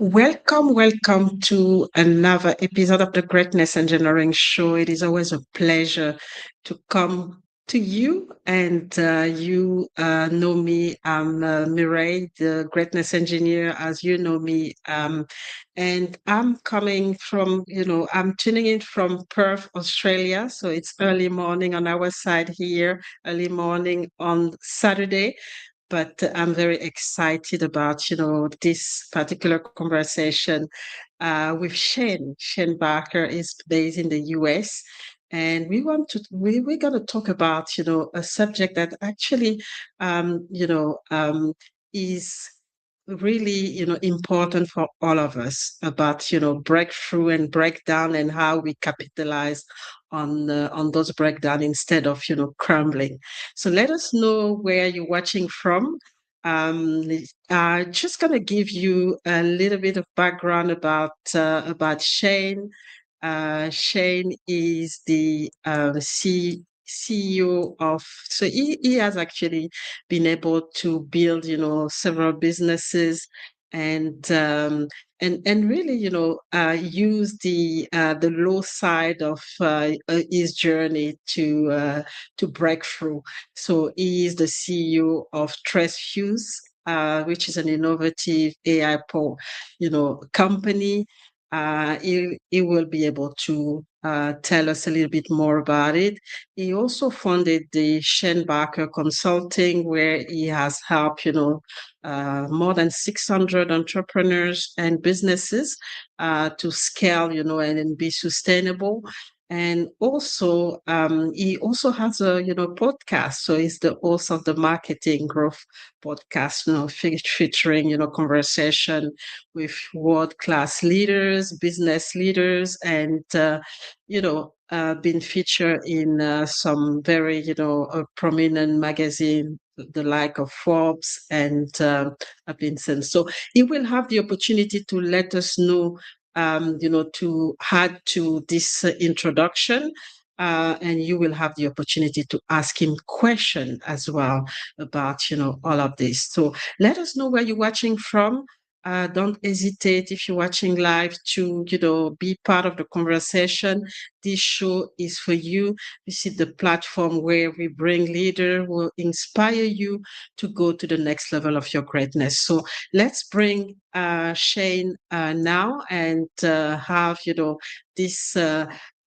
Welcome to another episode of the Greatness Engineering Show. It is always a pleasure to come to you, and you know me. I'm Mireille, the Greatness Engineer, as you know me. And I'm coming from, I'm tuning in from Perth, Australia. So it's early morning on our side here, early morning on Saturday, but I'm very excited about, this particular conversation with Shane. Shane Barker is based in the US. And we're going to talk about, a subject that actually, is really, important for all of us about, breakthrough and breakdown and how we capitalize on those breakdown instead of, crumbling. So let us know where you're watching from. Just gonna give you a little bit of background about Shane. Shane is the CEO of, so he has actually been able to build, several businesses and and really, use the low side of his journey to break through. So he is the CEO of Fuse, which is an innovative AI company. He will be able to tell us a little bit more about it. He also founded the Shane Barker Consulting, where he has helped, more than 600 entrepreneurs and businesses to scale, and be sustainable. And also, he also has a, podcast. So he's the host of the Marketing Growth podcast, featuring, conversation with world-class leaders, business leaders, and, been featured in some very, prominent magazine, the like of Forbes and Vincent. So he will have the opportunity to let us know, to add to this introduction. And you will have the opportunity to ask him questions as well about, all of this. So let us know where you're watching from. Don't hesitate if you're watching live to, be part of the conversation. This show is for you. This is the platform where we bring leaders who will inspire you to go to the next level of your greatness. So let's bring Shane now and have, this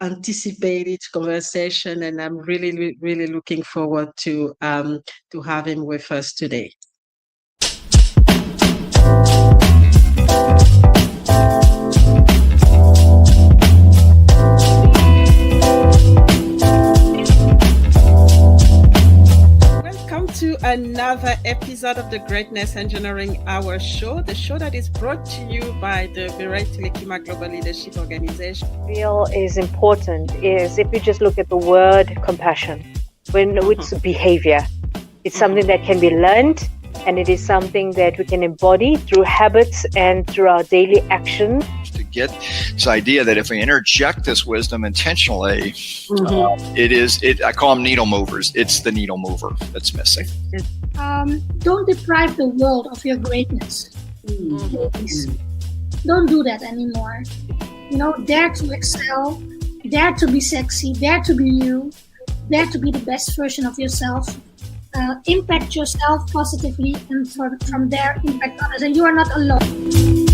anticipated conversation. And I'm really, really looking forward to have him with us today. To another episode of the Greatness Engineering Hour show, the show that is brought to you by the Mireille Telekima Global Leadership Organization. Real is important is if you just look at the word compassion, when it's behavior, it's something that can be learned, and it is something that we can embody through habits and through our daily action. To get this idea that if we interject this wisdom intentionally, I call them needle movers. It's the needle mover that's missing. Don't deprive the world of your greatness. Please. Don't do that anymore. Dare to excel, dare to be sexy, dare to be you, dare to be the best version of yourself. Impact yourself positively, and from there impact others. And you are not alone.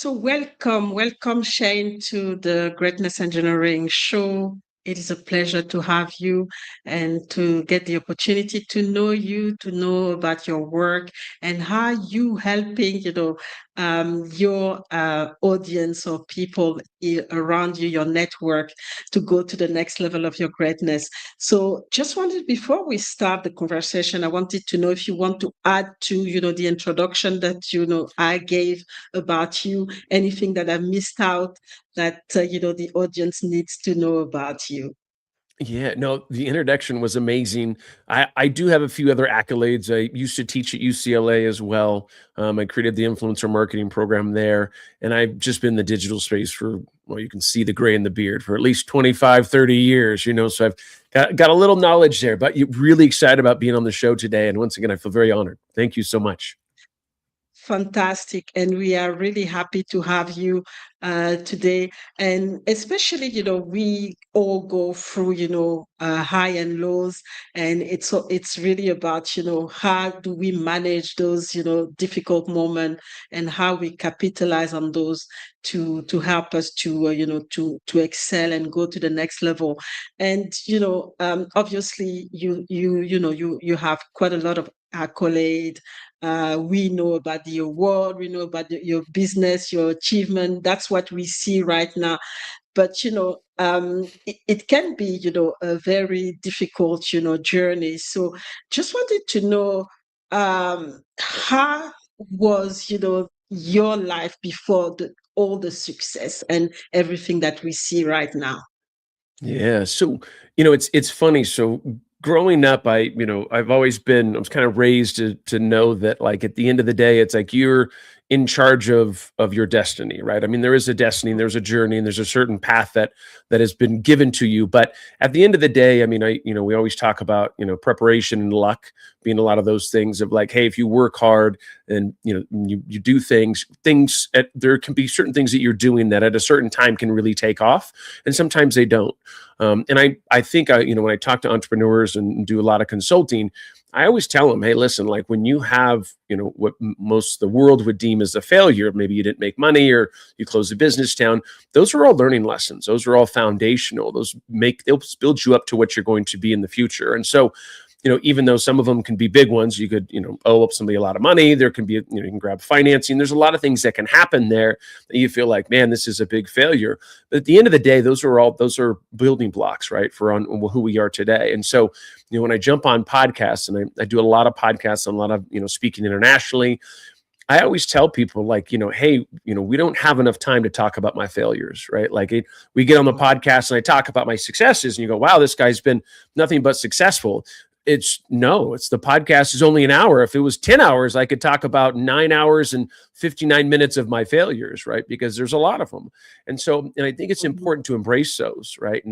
So welcome Shane to the Greatness Engineering Show. It is a pleasure to have you and to get the opportunity to know you, to know about your work and how you helping, your audience or people around you, your network, to go to the next level of your greatness. So just wanted, before we start the conversation, I wanted to know if you want to add to, the introduction that, I gave about you, anything that I missed out that, the audience needs to know about you. Yeah, no, the introduction was amazing. I do have a few other accolades. I used to teach at UCLA as well. I created the influencer marketing program there, and I've just been in the digital space for, well, you can see the gray in the beard, for at least 25, 30 years, so I've got a little knowledge there, but you're really excited about being on the show today. And once again, I feel very honored. Thank you so much. Fantastic. And we are really happy to have you today. And especially, we all go through, high and lows. And it's really about, how do we manage those, difficult moments and how we capitalize on those to help us to, to excel and go to the next level. And, obviously you have quite a lot of accolade. We know about the award, we know about your business, your achievement. That's what we see right now. But it can be a very difficult journey. So just wanted to know, how was your life before all the success and everything that we see right now? Yeah. So, it's funny. So growing up, I've always I was kind of raised to know that, like, at the end of the day, it's like you're in charge of your destiny, right? I mean, there is a destiny, and there's a journey, and there's a certain path that has been given to you. But at the end of the day, I mean, we always talk about, preparation and luck being a lot of those things of, like, hey, if you work hard and, you do things, there can be certain things that you're doing that at a certain time can really take off, and sometimes they don't. And I think, when I talk to entrepreneurs and do a lot of consulting, I always tell them, hey, listen, like, when you have, what most of the world would deem as a failure, maybe you didn't make money or you close a business down, those are all learning lessons. Those are all foundational. They'll build you up to what you're going to be in the future. And so, even though some of them can be big ones, you could, owe up somebody a lot of money. There can be, you can grab financing. There's a lot of things that can happen there that you feel like, man, this is a big failure. But at the end of the day, those are building blocks, right, for on who we are today. And so, when I jump on podcasts, and I do a lot of podcasts on a lot of, speaking internationally, I always tell people, like, hey, we don't have enough time to talk about my failures, right? Like, we get on the podcast and I talk about my successes, and you go, wow, this guy's been nothing but successful. It's the podcast is only an hour. If it was 10 hours, I could talk about 9 hours and 59 minutes of my failures, right? Because there's a lot of them. And I think it's important to embrace those, right?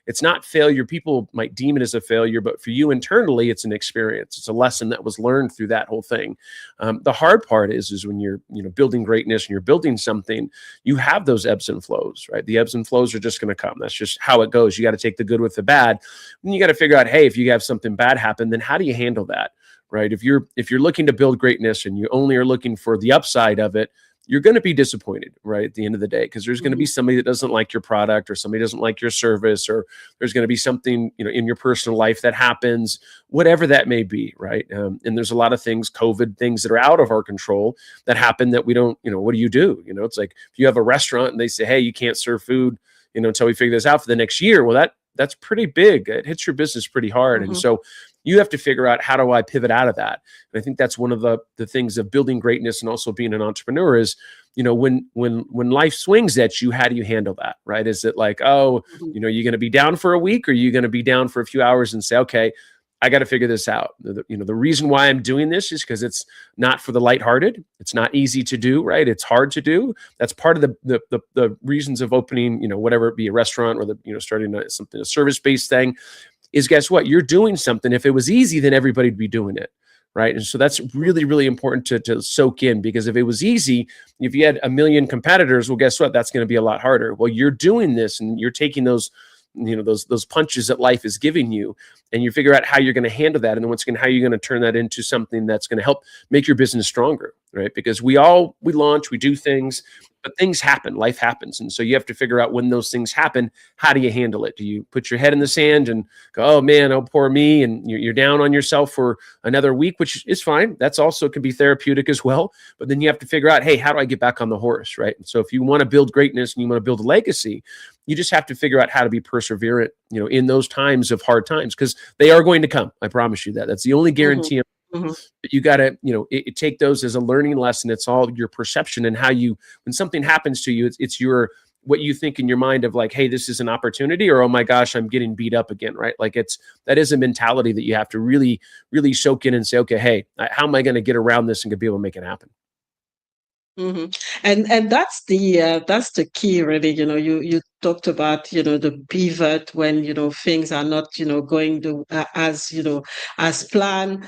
It's not failure. People might deem it as a failure, but for you internally, it's an experience. It's a lesson that was learned through that whole thing. The hard part is when you're, building greatness and you're building something, you have those ebbs and flows, right? The ebbs and flows are just going to come. That's just how it goes. You got to take the good with the bad. And you got to figure out, hey, if you have something bad happen, then how do you handle that? Right? If you're looking to build greatness and you only are looking for the upside of it, you're going to be disappointed, right, at the end of the day, because there's going to be somebody that doesn't like your product, or somebody doesn't like your service, or there's going to be something, in your personal life that happens, whatever that may be, right? And there's a lot of things, COVID things that are out of our control that happen that we don't, what do you do? It's like, if you have a restaurant and they say, hey, you can't serve food, until we figure this out for the next year. Well, that's pretty big. It hits your business pretty hard. And so you have to figure out, how do I pivot out of that? And I think that's one of the things of building greatness and also being an entrepreneur is, when life swings at you, how do you handle that? Right? Is it like, oh, you're going to be down for a week, or you're going to be down for a few hours and say, okay, I got to figure this out. The reason why I'm doing this is because it's not for the lighthearted. It's not easy to do, right? It's hard to do. That's part of the reasons of opening, whatever it be, a restaurant, or starting a service-based thing, is, guess what? You're doing something. If it was easy, then everybody'd be doing it, right? And so that's really, really important to soak in, because if it was easy, if you had a million competitors, well, guess what? That's going to be a lot harder. Well, you're doing this, and you're taking those those punches that life is giving you, and you figure out how you're going to handle that, and then how you're going to turn that into something that's going to help make your business stronger. right? Because we launch, we do things, but things happen, life happens. And so you have to figure out when those things happen, how do you handle it? Do you put your head in the sand and go, oh man, oh poor me, and you're down on yourself for another week, which is fine. That's also can be therapeutic as well. But then you have to figure out, hey, how do I get back on the horse, right? And so if you want to build greatness and you want to build a legacy, you just have to figure out how to be perseverant, in those times of hard times, because they are going to come. I promise you that. That's the only guarantee. Mm-hmm. But you got to, take those as a learning lesson. It's all your perception and how when something happens to you, it's what you think in your mind of like, hey, this is an opportunity, or, oh my gosh, I'm getting beat up again, right? Like that is a mentality that you have to really, really soak in and say, okay, hey, how am I going to get around this and be able to make it happen? Mm-hmm. And that's the key, really. You talked about the pivot when things are not going as planned.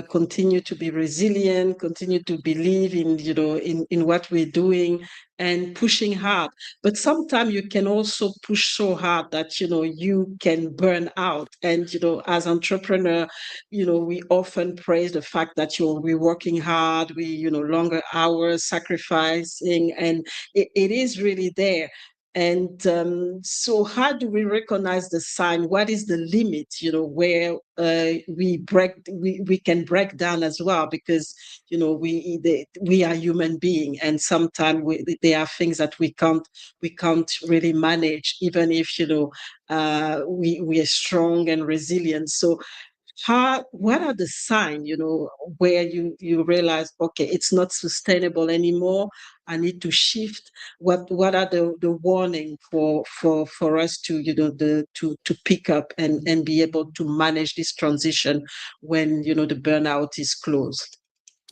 Continue to be resilient. Continue to believe in in what we're doing and pushing hard. But sometimes you can also push so hard that you can burn out. And as entrepreneur, we often praise the fact that we're working hard, we longer hours, sacrificing, and it is really there. And so how do we recognize the sign? What is the limit, where we can break down as well? Because, we are human beings, and sometimes there are things that we can't really manage, even if, we are strong and resilient. So what are the signs, where you realize, okay, it's not sustainable anymore, I need to shift? What are the warning for us to to pick up and be able to manage this transition when the burnout is closed?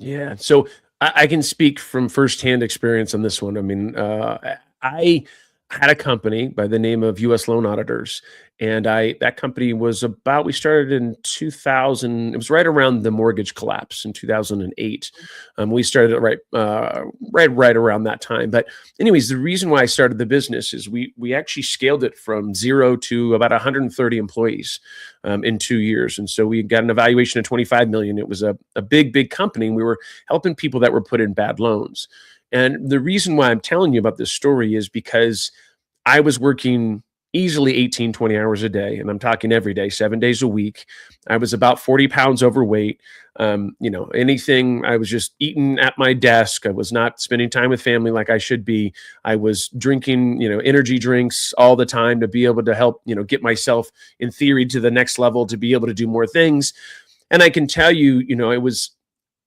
Yeah. So I can speak from firsthand experience on this one. I mean, I had a company by the name of US Loan Auditors. And that company we started in 2000. It was right around the mortgage collapse in 2008. We started right around that time. But anyways, the reason why I started the business is we actually scaled it from 0 to about 130 employees in 2 years. And so we got an evaluation of 25 million. It was a big company. And we were helping people that were put in bad loans. And the reason why I'm telling you about this story is because I was working easily 18, 20 hours a day. And I'm talking every day, 7 days a week. I was about 40 pounds overweight. Anything, I was just eating at my desk. I was not spending time with family like I should be. I was drinking, energy drinks all the time to be able to help, get myself in theory to the next level, to be able to do more things. And I can tell you,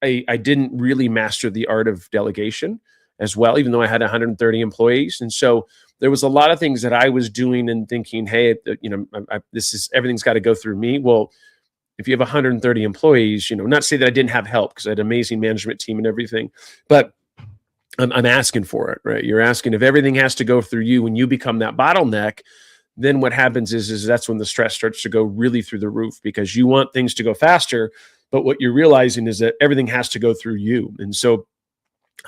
I didn't really master the art of delegation as well, even though I had 130 employees. And so there was a lot of things that I was doing and thinking, hey, everything's got to go through me. Well, if you have 130 employees, not say that I didn't have help, because I had an amazing management team and everything, but I'm asking for it, right? You're asking if everything has to go through you. When you become that bottleneck, then what happens is that's when the stress starts to go really through the roof, because you want things to go faster, but what you're realizing is that everything has to go through you. And so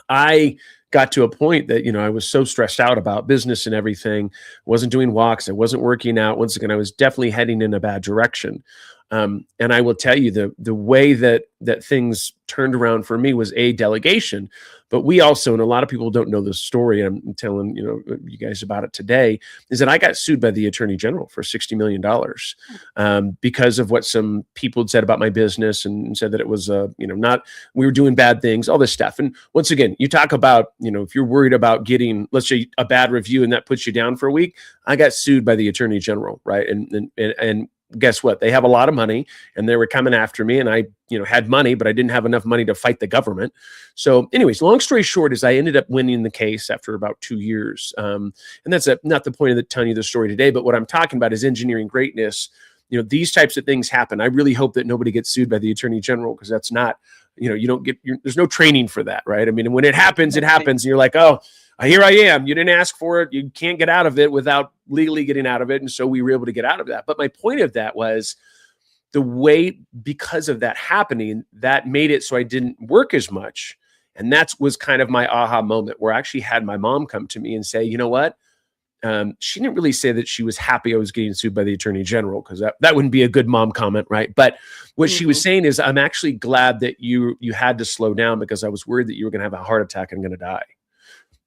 I got to a point that, I was so stressed out about business and everything. I wasn't doing walks. I wasn't working out. Once again, I was definitely heading in a bad direction. And I will tell you the way that things turned around for me was delegation. But we also, and a lot of people don't know this story, I'm telling you guys about it today, is that I got sued by the Attorney General for $60 million because of what some people had said about my business, and said that it was we were doing bad things, all this stuff. And once again, you talk about, if you're worried about getting, let's say, a bad review and that puts you down for a week, I got sued by the Attorney General, right? And guess what? They have a lot of money, and they were coming after me, and I, had money, but I didn't have enough money to fight the government. So anyways, long story short is I ended up winning the case after about 2 years. And that's not the point of telling you the story today, but what I'm talking about is engineering greatness. These types of things happen. I really hope that nobody gets sued by the Attorney General, because that's not, you don't get, there's no training for that, right? I mean, when it happens, it happens, and you're like, oh, here I am. You didn't ask for it. You can't get out of it without legally getting out of it. And so we were able to get out of that. But my point of that was the way, because of that happening, that made it so I didn't work as much. And that was kind of my aha moment, where I actually had my mom come to me and say, you know what? She didn't really say that she was happy I was getting sued by the Attorney General, because that wouldn't be a good mom comment, right? But what she was saying is, I'm actually glad that you had to slow down, because I was worried that you were going to have a heart attack and going to die.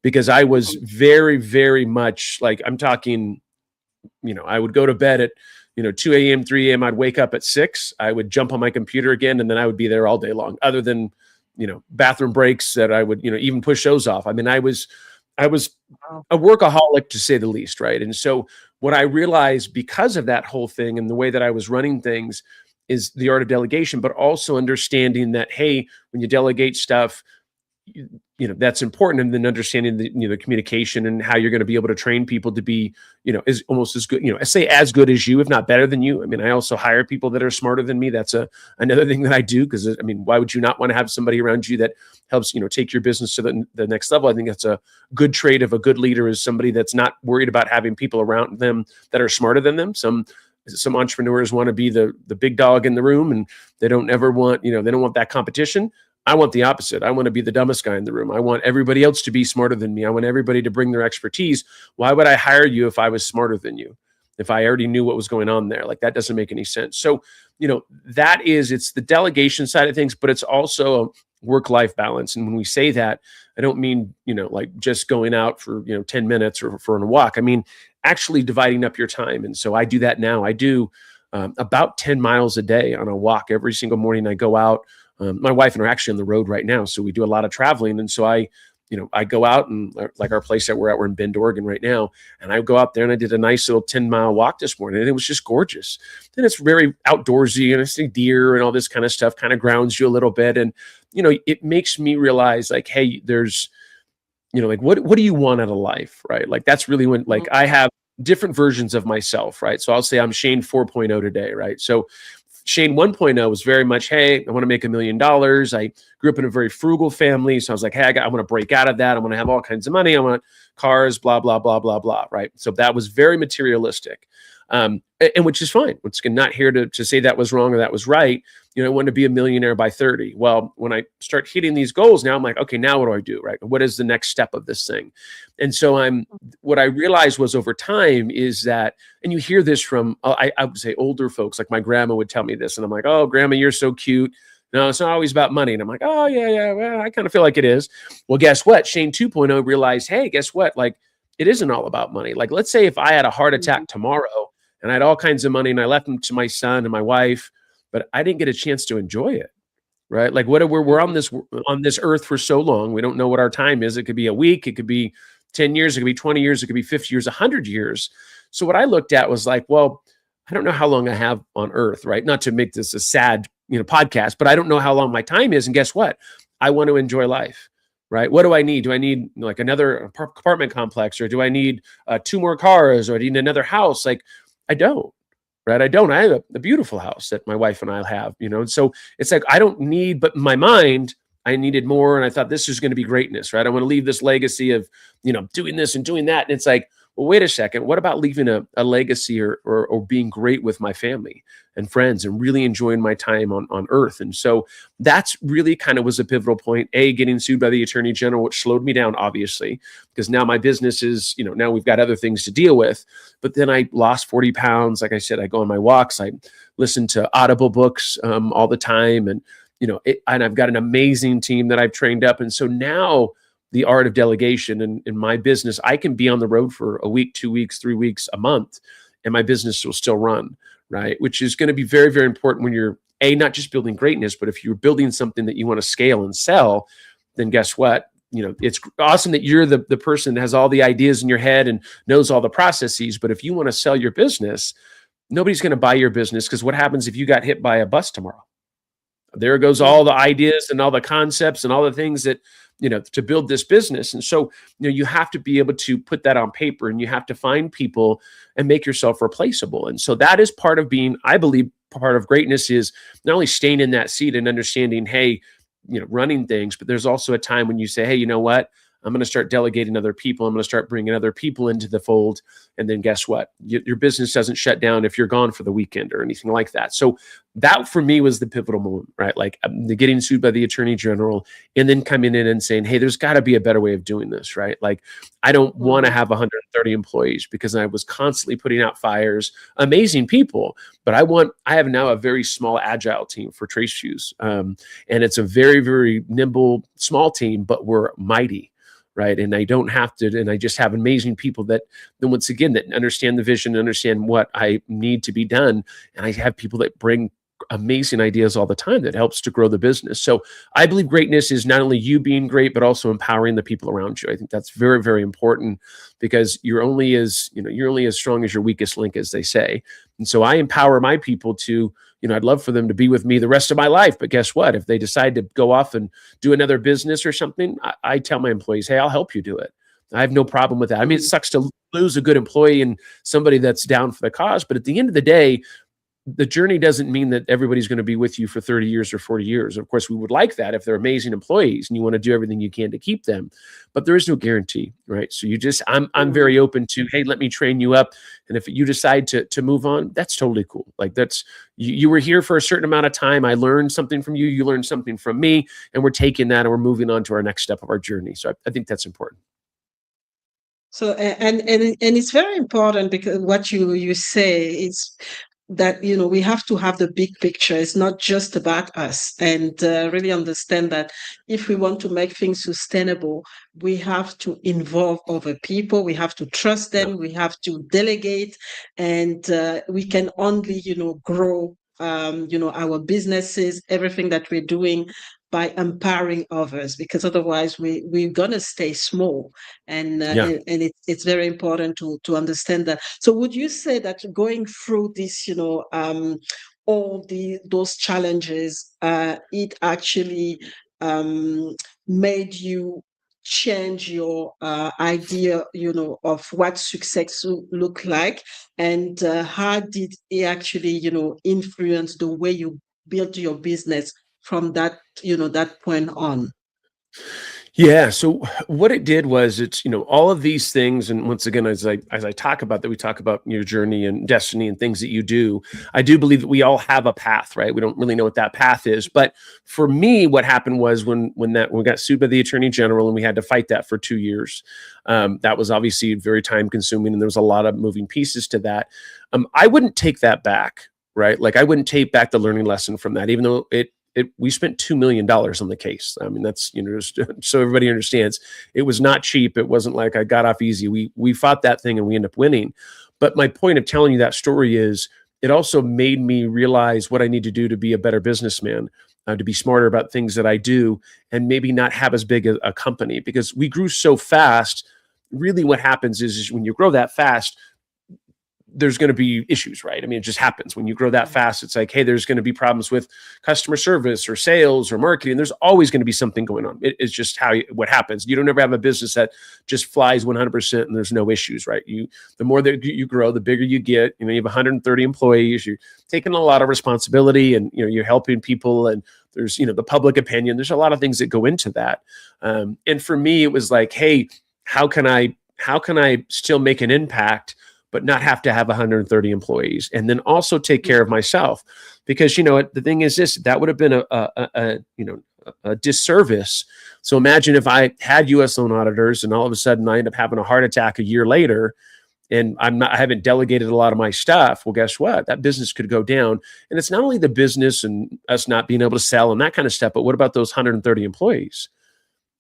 Because I was very, very much like, I'm talking, I would go to bed at, 2 a.m., 3 a.m. I'd wake up at 6. I would jump on my computer again, and then I would be there all day long, other than, bathroom breaks that I would, even push those off. I mean, I was a workaholic, to say the least. Right. And so what I realized because of that whole thing and the way that I was running things is the art of delegation, but also understanding that, hey, when you delegate stuff, that's important. And then understanding the communication and how you're going to be able to train people to be, is almost as good, I say as good as you, if not better than you. I mean, I also hire people that are smarter than me. That's another thing that I do. Cause I mean, why would you not want to have somebody around you that helps, take your business to the next level? I think that's a good trait of a good leader, is somebody that's not worried about having people around them that are smarter than them. Some entrepreneurs want to be the big dog in the room, and they don't ever want, they don't want that competition. I want the opposite. I want to be the dumbest guy in the room. I want everybody else to be smarter than me. I want everybody to bring their expertise. Why would I hire you if I was smarter than you? If I already knew what was going on there? Like, that doesn't make any sense. So, it's the delegation side of things, but it's also a work-life balance. And when we say that, I don't mean, like just going out for, 10 minutes or for a walk. I mean, actually dividing up your time. And so I do that now. I do about 10 miles a day on a walk every single morning. I go out. My wife and I are actually on the road right now, so we do a lot of traveling. And so I go out, and like our place that we're at, we're in Bend, Oregon right now. And I go out there, and I did a nice little 10-mile walk this morning, and it was just gorgeous. And it's very outdoorsy, and I see deer and all this kind of stuff, kind of grounds you a little bit. And, it makes me realize, like, hey, there's, like, what do you want out of life? Right. Like, that's really when, like, I have different versions of myself. Right. So I'll say I'm Shane 4.0 today. Right. So Shane 1.0 was very much, hey, I want to make $1 million. I grew up in a very frugal family. So I was like, hey, I want to break out of that. I want to have all kinds of money. I want cars, blah, blah, blah, blah, blah. Right. So that was very materialistic. And which is fine. It's not here to say that was wrong or that was right. I wanted to be a millionaire by 30. Well, when I start hitting these goals now, I'm like, okay, now what do I do? Right. What is the next step of this thing? And so what I realized was over time is that, and you hear this from, I would say older folks, like my grandma would tell me this. And I'm like, oh, grandma, you're so cute. No, it's not always about money. And I'm like, oh, yeah. Well, I kind of feel like it is. Well, guess what? Shane 2.0 realized, hey, guess what? Like, it isn't all about money. Like, let's say if I had a heart attack tomorrow and I had all kinds of money and I left them to my son and my wife, but I didn't get a chance to enjoy it. Right. Like, we're on this earth for so long. We don't know what our time is. It could be a week. It could be 10 years. It could be 20 years. It could be 50 years, 100 years. So what I looked at was like, well, I don't know how long I have on earth. Right. Not to make this a sad, podcast, but I don't know how long my time is. And guess what? I want to enjoy life. Right. What do I need? Do I need like another apartment complex, or do I need 2 more cars, or do I need another house? Like, I don't. Right. I don't. I have a beautiful house that my wife and I have, and so it's like, I don't need, but in my mind, I needed more. And I thought this is going to be greatness. Right. I want to leave this legacy of, doing this and doing that. And it's like, well, wait a second. What about leaving a legacy or being great with my family and friends and really enjoying my time on earth? And so that's really kind of was a pivotal point. Getting sued by the Attorney General, which slowed me down, obviously, because now my business is, now we've got other things to deal with. But then I lost 40 pounds. Like I said, I go on my walks. I listen to Audible books all the time. And, and I've got an amazing team that I've trained up. And so now the art of delegation in my business, I can be on the road for a week, 2 weeks, 3 weeks, a month, and my business will still run, right? Which is going to be very, very important when you're not just building greatness, but if you're building something that you want to scale and sell, then guess what? It's awesome that you're the person that has all the ideas in your head and knows all the processes. But if you want to sell your business, nobody's going to buy your business, because what happens if you got hit by a bus tomorrow? There goes all the ideas and all the concepts and all the things that, to build this business. And so, you have to be able to put that on paper, and you have to find people and make yourself replaceable. And so that is part of being, I believe, part of greatness is not only staying in that seat and understanding, hey, running things, but there's also a time when you say, hey, you know what? I'm going to start delegating other people. I'm going to start bringing other people into the fold. And then guess what? Your business doesn't shut down if you're gone for the weekend or anything like that. So that for me was the pivotal moment, right? Like the getting sued by the attorney general and then coming in and saying, hey, there's got to be a better way of doing this, right? Like I don't want to have 130 employees because I was constantly putting out fires, amazing people, but I have now a very small agile team for Trace Shoes. And it's a very, very nimble, small team, but we're mighty. Right. And I don't have to, and I just have amazing people that then once again, that understand the vision, understand what I need to be done. And I have people that bring amazing ideas all the time that helps to grow the business. So I believe greatness is not only you being great, but also empowering the people around you. I think that's very, very important because you're only as strong as your weakest link, as they say. And so I empower my people to, I'd love for them to be with me the rest of my life. But guess what? If they decide to go off and do another business or something, I tell my employees, hey, I'll help you do it. I have no problem with that. I mean, it sucks to lose a good employee and somebody that's down for the cause. But at the end of the day, the journey doesn't mean that everybody's going to be with you for 30 years or 40 years. Of course, we would like that if they're amazing employees and you want to do everything you can to keep them, but there is no guarantee, right? So I'm very open to, hey, let me train you up. And if you decide to move on, that's totally cool. Like you were here for a certain amount of time. I learned something from you. You learned something from me, and we're taking that and we're moving on to our next step of our journey. So I think that's important. So and it's very important because what you say is that we have to have the big picture. It's not just about us, and really understand that if we want to make things sustainable, we have to involve other people, we have to trust them, we have to delegate, and we can only grow our businesses, everything that we're doing, by empowering others, because otherwise we're gonna stay small, and it's very important to understand that. So would you say that going through this, all those challenges, it actually made you change your idea, of what success look like, and how did it actually, influence the way you built your business from that point on? Yeah. So what it did was it's, all of these things. And once again, as I talk about that, we talk about your journey and destiny and things that you do. I do believe that we all have a path, right? We don't really know what that path is. But for me, what happened was when we got sued by the attorney general and we had to fight that for 2 years, that was obviously very time consuming. And there was a lot of moving pieces to that. I wouldn't take that back, right? Like I wouldn't take back the learning lesson from that, even though we spent $2 million on the case. I mean, that's, just so everybody understands, it was not cheap. It wasn't like I got off easy. We fought that thing and we ended up winning. But my point of telling you that story is it also made me realize what I need to do to be a better businessman, to be smarter about things that I do, and maybe not have as big a company, because we grew so fast. Really what happens is when you grow that fast, there's going to be issues, right? I mean, it just happens when you grow that fast. It's like, hey, there's going to be problems with customer service or sales or marketing. There's always going to be something going on. It's just what happens. You don't ever have a business that just flies 100% and there's no issues, right? The more that you grow, the bigger you get. You have 130 employees. You're taking a lot of responsibility, and you're helping people. And there's the public opinion. There's a lot of things that go into that. And for me, it was like, hey, how can I still make an impact, but not have to have 130 employees, and then also take care of myself? Because the thing is this, that would have been a disservice. So imagine if I had U.S. loan auditors and all of a sudden I end up having a heart attack a year later, and I haven't delegated a lot of my stuff. Well, guess what? That business could go down. And it's not only the business and us not being able to sell and that kind of stuff, but what about those 130 employees,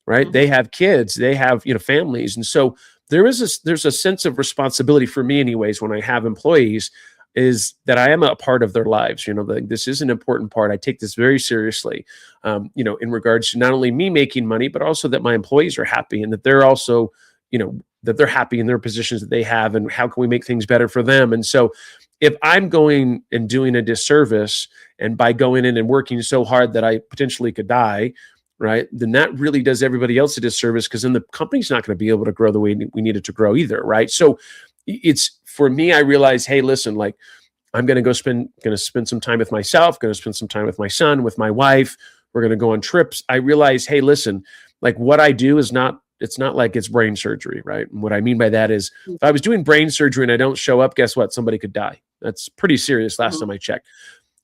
right? Mm-hmm. They have kids, they have families, and so there's a sense of responsibility for me anyways when I have employees, is that I am a part of their lives. This is an important part. I take this very seriously, in regards to not only me making money, but also that my employees are happy, and that they're also, that they're happy in their positions that they have, and how can we make things better for them? And so if I'm going and doing a disservice, and by going in and working so hard that I potentially could die, right, then that really does everybody else a disservice, because then the company's not going to be able to grow the way we need it to grow either, right? So it's, for me, I realize, hey, listen, like I'm going to spend some time with myself, going to spend some time with my son, with my wife. We're going to go on trips. I realize, hey, listen, like what I do is not It's not like it's brain surgery, right? And what I mean by that is if I was doing brain surgery and I don't show up, guess what? Somebody could die. That's pretty serious last time I checked.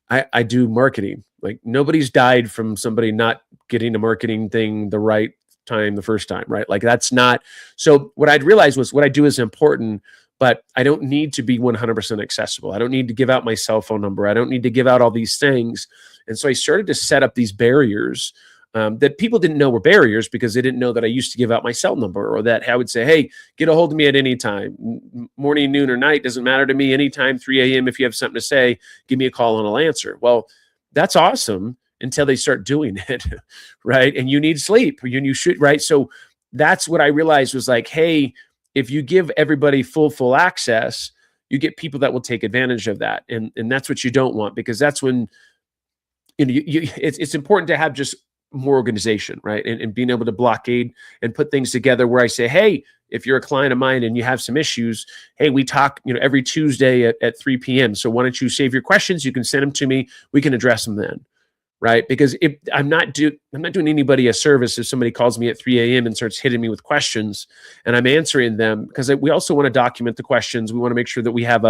I do marketing. Like nobody's died from somebody not getting a marketing thing the right time the first time, right? Like that's not. So what I'd realized was what I do is important, but I don't need to be 100% accessible. I don't need to give out my cell phone number. I don't need to give out all these things. And so I started to set up these barriers that people didn't know were barriers because they didn't know that I used to give out my cell number, or that I would say, hey, get a hold of me at any time, morning, noon, or night, doesn't matter to me, anytime, 3 a.m. If you have something to say, give me a call and I'll answer. Well, that's awesome until they start doing it, right? And you need sleep, you should, right? So that's what I realized was like, hey, if you give everybody full access, you get people that will take advantage of that. And that's what you don't want, because that's when, it's important to have just more organization, right? And being able to blockade and put things together where I say, hey, if you're a client of mine and you have some issues, hey, we talk, every Tuesday at 3 p.m. So why don't you save your questions? You can send them to me. We can address them then. Right. Because if I'm not doing anybody a service if somebody calls me at 3 a.m. and starts hitting me with questions and I'm answering them, because we also want to document the questions. We want to make sure that we have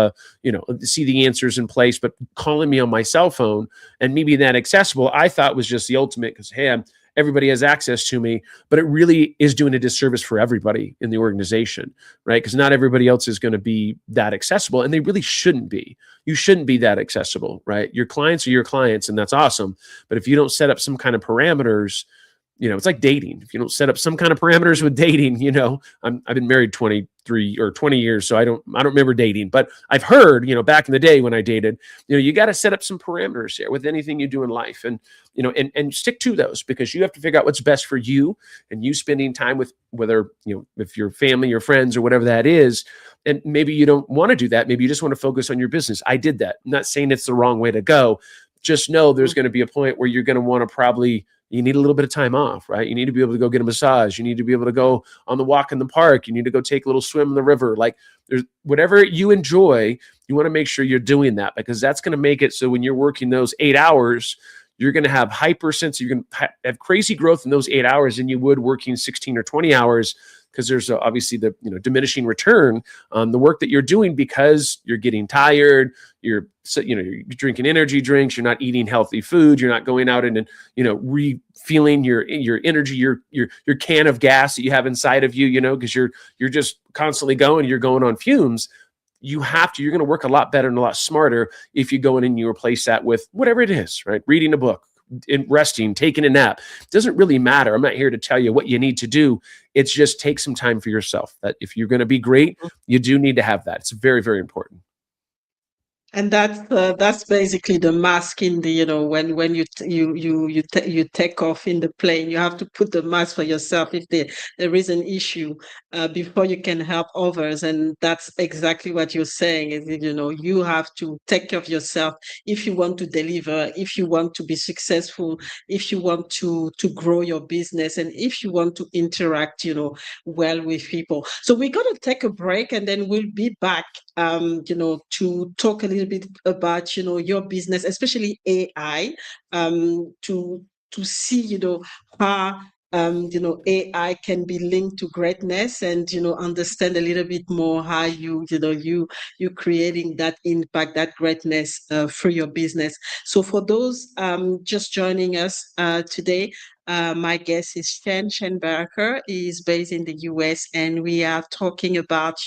see the answers in place. But calling me on my cell phone and me being that accessible, I thought was just the ultimate, because, hey, everybody has access to me, but it really is doing a disservice for everybody in the organization, right? Because not everybody else is going to be that accessible, and they really shouldn't be. You shouldn't be that accessible, right? Your clients are your clients, and that's awesome. But if you don't set up some kind of parameters, it's like dating. If you don't set up some kind of parameters with dating, I've been married 23 or 20 years, so I don't remember dating, but I've heard, back in the day when I dated, you got to set up some parameters here with anything you do in life, and and stick to those, because you have to figure out what's best for you and you spending time with, whether if your family, your friends, or whatever that is. And maybe you don't want to do that. Maybe you just want to focus on your business. I did that. I'm not saying it's the wrong way to go. Just know there's going to be a point where you're going to want to you need a little bit of time off, right? You need to be able to go get a massage. You need to be able to go on the walk in the park. You need to go take a little swim in the river. Like, there's whatever you enjoy, you want to make sure you're doing that, because that's going to make it so when you're working those 8 hours, you're going to have you're going to have crazy growth in those 8 hours than you would working 16 or 20 hours, because there's obviously the diminishing return on the work that you're doing, because you're getting tired, you're drinking energy drinks, you're not eating healthy food, you're not going out and refueling your energy, your can of gas that you have inside of you, because you're just constantly you're going on fumes. You're going to work a lot better and a lot smarter if you go in and you replace that with whatever it is, right? Reading a book, resting, taking a nap. It doesn't really matter. I'm not here to tell you what you need to do. It's just take some time for yourself. That if you're going to be great, you do need to have that. It's very, very important. And that's basically the mask in the when you take off in the plane, you have to put the mask for yourself if there is an issue before you can help others. And that's exactly what you're saying, is you have to take care of yourself if you want to deliver, if you want to be successful, if you want to grow your business, and if you want to interact well with people. So we're going to take a break, and then we'll be back to talk a little bit about your business, especially AI, to see how AI can be linked to greatness, and understand a little bit more how you creating that impact, that greatness through your business. So for those just joining us today, my guest is Shane Schenberger. He is based in the US, and we are talking about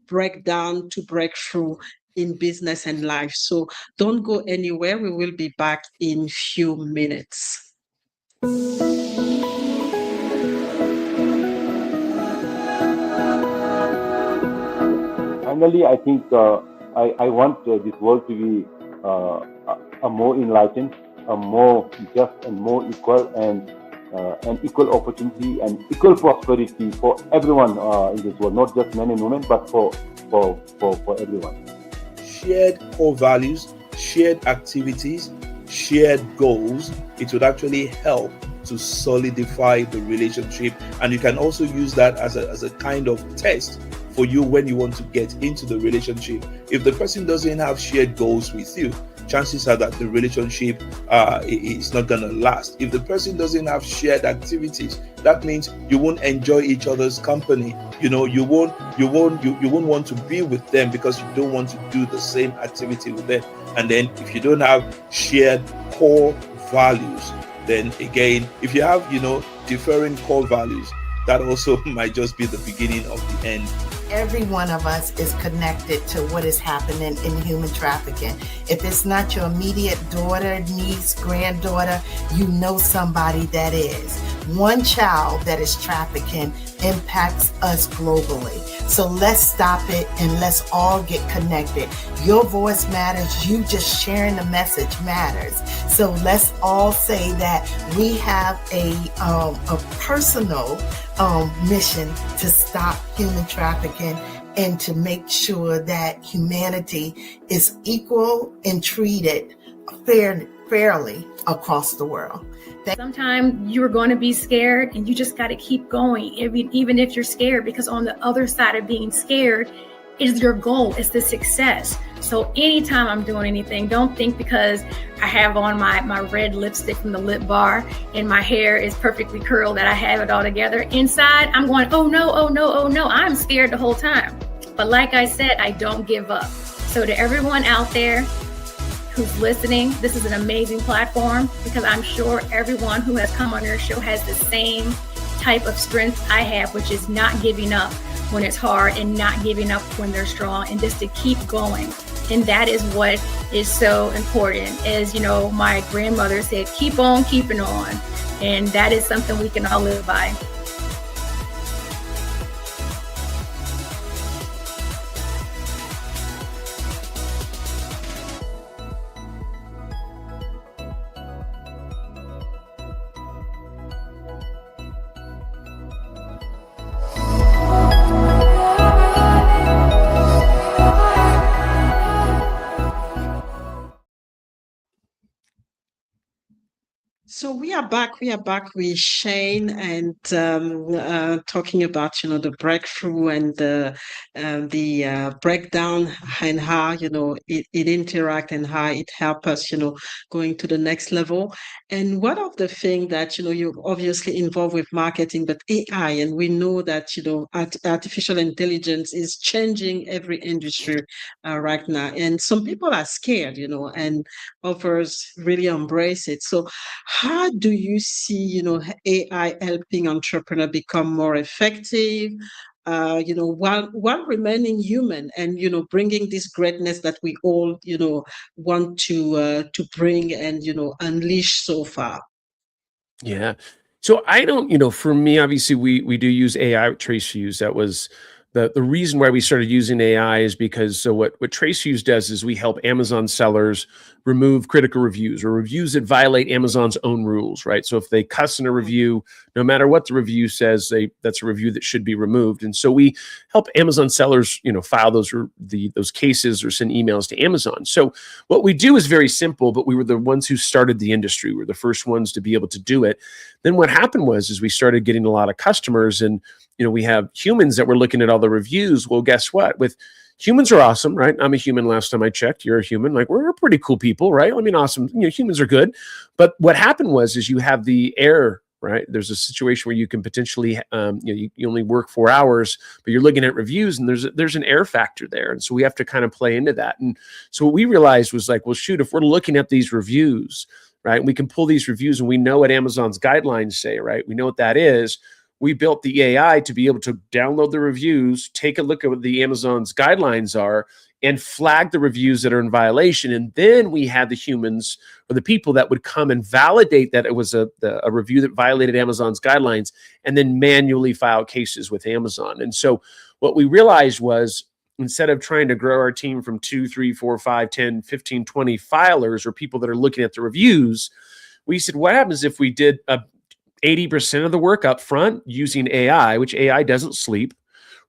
breakdown to breakthrough in business and life. So don't go anywhere. We will be back in few minutes. Finally, I think I want this world to be a more enlightened, a more just and more equal, and equal opportunity and equal prosperity for everyone in this world, not just men and women, but for everyone. Shared core values, shared activities, shared goals, it would actually help to solidify the relationship. And you can also use that as a kind of test for you when you want to get into the relationship. If the person doesn't have shared goals with you, chances are that the relationship is not gonna last. If the person doesn't have shared activities, that means you won't enjoy each other's company. You won't want to be with them because you don't want to do the same activity with them. And then if you don't have shared core values, then again, if you have differing core values, that also might just be the beginning of the end. Every one of us is connected to what is happening in human trafficking. If it's not your immediate daughter, niece, granddaughter, you know somebody that is. One child that is trafficking impacts us globally. So let's stop it and let's all get connected. Your voice matters. You just sharing the message matters. So let's all say that we have a personal mission to stop human trafficking and to make sure that humanity is equal and treated fairly across the world. Sometimes you're going to be scared and you just got to keep going, even if you're scared, because on the other side of being scared is your goal, is the success. So anytime I'm doing anything, don't think because I have on my red lipstick from the Lip Bar and my hair is perfectly curled that I have it all together. Inside, I'm going, oh no, oh no, oh no. I'm scared the whole time. But like I said, I don't give up. So to everyone out there who's listening, this is an amazing platform because I'm sure everyone who has come on your show has the same type of strength I have, which is not giving up when it's hard and not giving up when they're strong, and just to keep going. And that is what is so important. As my grandmother said, keep on keeping on. And that is something we can all live by. So we are back. We are back with Shane and talking about the breakthrough and the breakdown and how it interact and how it help us going to the next level. And one of the things that you're obviously involved with marketing, but AI, and we know that artificial intelligence is changing every industry right now, and some people are scared, and others really embrace it. So how do you see, AI helping entrepreneurs become more effective, while remaining human and, bringing this greatness that we all, want to bring and, unleash so far? Yeah. So I don't, for me, obviously we do use AI with TraceViews. That was the reason why we started using AI is because so what TraceViews does is we help Amazon sellers remove critical reviews or reviews that violate Amazon's own rules, right? So if they cuss in a review, no matter what the review says, that's a review that should be removed. And so we help Amazon sellers, file those cases or send emails to Amazon. So what we do is very simple, but we were the ones who started the industry. We were the first ones to be able to do it. Then what happened was we started getting a lot of customers, and we have humans that were looking at all the reviews. Well, guess what? With humans are awesome, right? I'm a human. Last time I checked, you're a human. Like we're pretty cool people, right? I mean, awesome. Humans are good. But what happened was you have the error, right? There's a situation where you can potentially, you only work 4 hours, but you're looking at reviews, and there's an error factor there, and so we have to kind of play into that. And so what we realized was like, well, shoot, if we're looking at these reviews, right, we can pull these reviews, and we know what Amazon's guidelines say, right? We know what that is. We built the AI to be able to download the reviews, take a look at what the Amazon's guidelines are, and flag the reviews that are in violation. And then we had the humans or the people that would come and validate that it was a review that violated Amazon's guidelines, and then manually file cases with Amazon. And so what we realized was, instead of trying to grow our team from 2, 3, 4, 5, 10, 15, 20 filers or people that are looking at the reviews, we said, what happens if we did 80% of the work up front using AI, which AI doesn't sleep,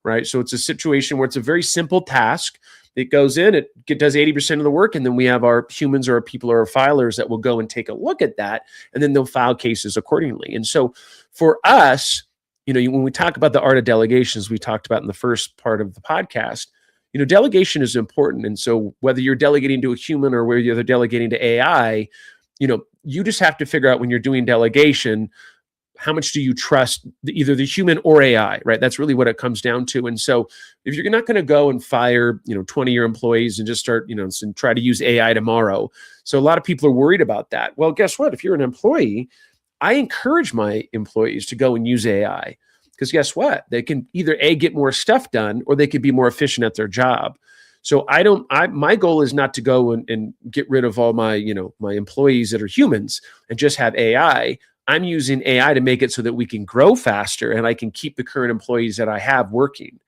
right? So it's a situation where it's a very simple task. It goes in, it does 80% of the work, and then we have our humans or our people or our filers that will go and take a look at that, and then they'll file cases accordingly. And so for us, when we talk about the art of delegations, we talked about in the first part of the podcast, delegation is important. And so whether you're delegating to a human or whether you're delegating to AI, you just have to figure out when you're doing delegation, how much do you trust either the human or AI, right? That's really what it comes down to. And so if you're not going to go and fire, 20 of your employees and just start, and try to use AI tomorrow. So a lot of people are worried about that. Well, guess what? If you're an employee, I encourage my employees to go and use AI, because guess what? They can either get more stuff done, or they can be more efficient at their job. So my goal is not to go and get rid of all my, my employees that are humans and just have AI. I'm using AI to make it so that we can grow faster and I can keep the current employees that I have working.